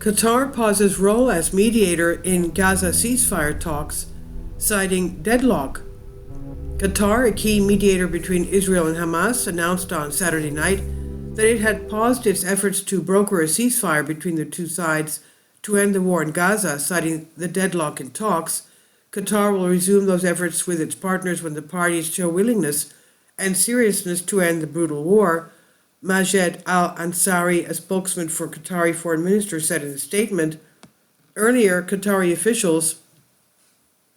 Qatar pauses role as mediator in Gaza ceasefire talks, citing deadlock. Qatar, a key mediator between Israel and Hamas, announced on Saturday night that it had paused its efforts to broker a ceasefire between the two sides to end the war in Gaza, citing the deadlock in talks. Qatar will resume those efforts with its partners when the parties show willingness and seriousness to end the brutal war. Majed al-Ansari, a spokesman for Qatari foreign minister, said in a statement. Earlier, Qatari officials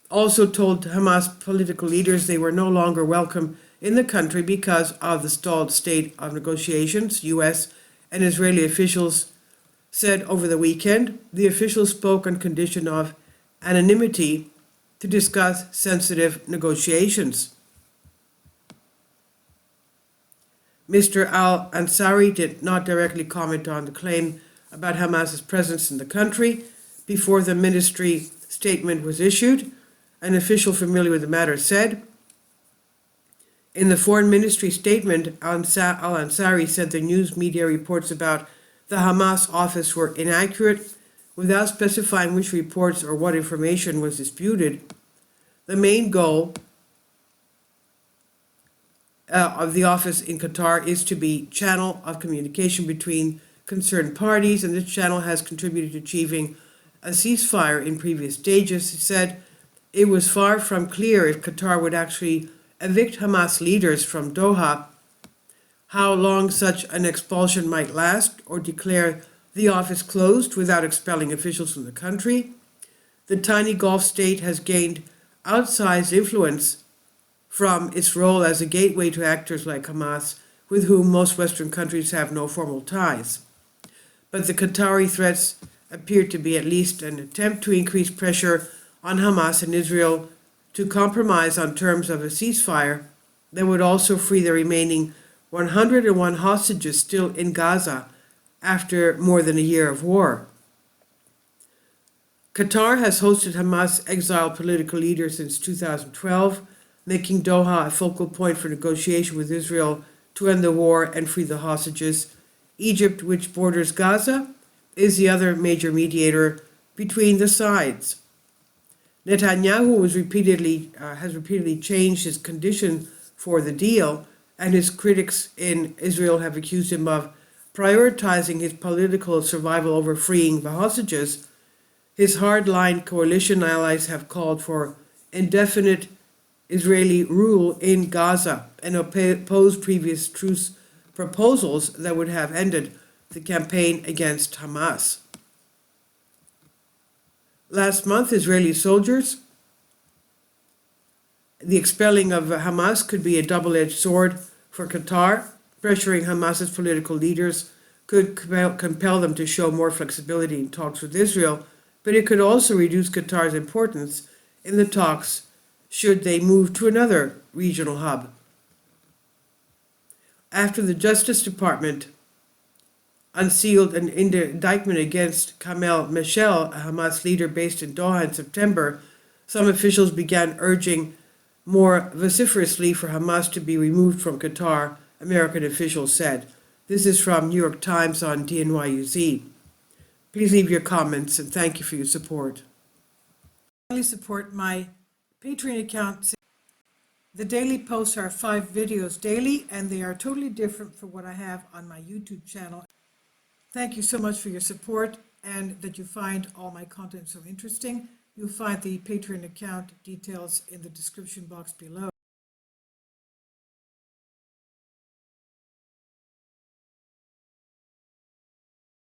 also told Hamas political leaders they were no longer welcome in the country because of the stalled state of negotiations. U.S. and Israeli officials said over the weekend. The officials spoke on condition of anonymity to discuss sensitive negotiations. Mr. al-Ansari did not directly comment on the claim about Hamas's presence in the country before the ministry statement was issued. An official familiar with the matter said. In the foreign ministry statement, al-Ansari said the news media reports about the Hamas office were inaccurate, without specifying which reports or what information was disputed. The main goal of the office in Qatar is to be channel of communication between concerned parties, and this channel has contributed to achieving a ceasefire in previous stages. He said it was far from clear if Qatar would actually evict Hamas leaders from Doha, how long such an expulsion might last, or declare the office closed without expelling officials from the country. The tiny Gulf state has gained outsized influence from its role as a gateway to actors like Hamas, with whom most Western countries have no formal ties. But the Qatari threats appear to be at least an attempt to increase pressure on Hamas and Israel to compromise on terms of a ceasefire that would also free the remaining 101 hostages still in Gaza after more than a year of war. Qatar has hosted Hamas exiled political leaders since 2012, making Doha a focal point for negotiation with Israel to end the war and free the hostages. Egypt, which borders Gaza, is the other major mediator between the sides. Netanyahu has repeatedly changed his condition for the deal, and his critics in Israel have accused him of prioritizing his political survival over freeing the hostages. His hardline coalition allies have called for indefinite Israeli rule in Gaza and opposed previous truce proposals that would have ended the campaign against Hamas. Last month, Israeli soldiers, the expelling of Hamas could be a double-edged sword for Qatar. Pressuring Hamas's political leaders could compel them to show more flexibility in talks with Israel, but it could also reduce Qatar's importance in the talks should they move to another regional hub. After the Justice Department unsealed an indictment against Kamel Meshel, a Hamas leader based in Doha, in September, some officials began urging more vociferously for Hamas to be removed from Qatar, American officials said. This is from New York Times on DNYUZ. Please leave your comments, and thank you for your support. Kindly support my Patreon account. The daily posts are 5 videos daily, and they are totally different from what I have on my YouTube channel. Thank you so much for your support and that you find all my content so interesting. You'll find the Patreon account details in the description box below.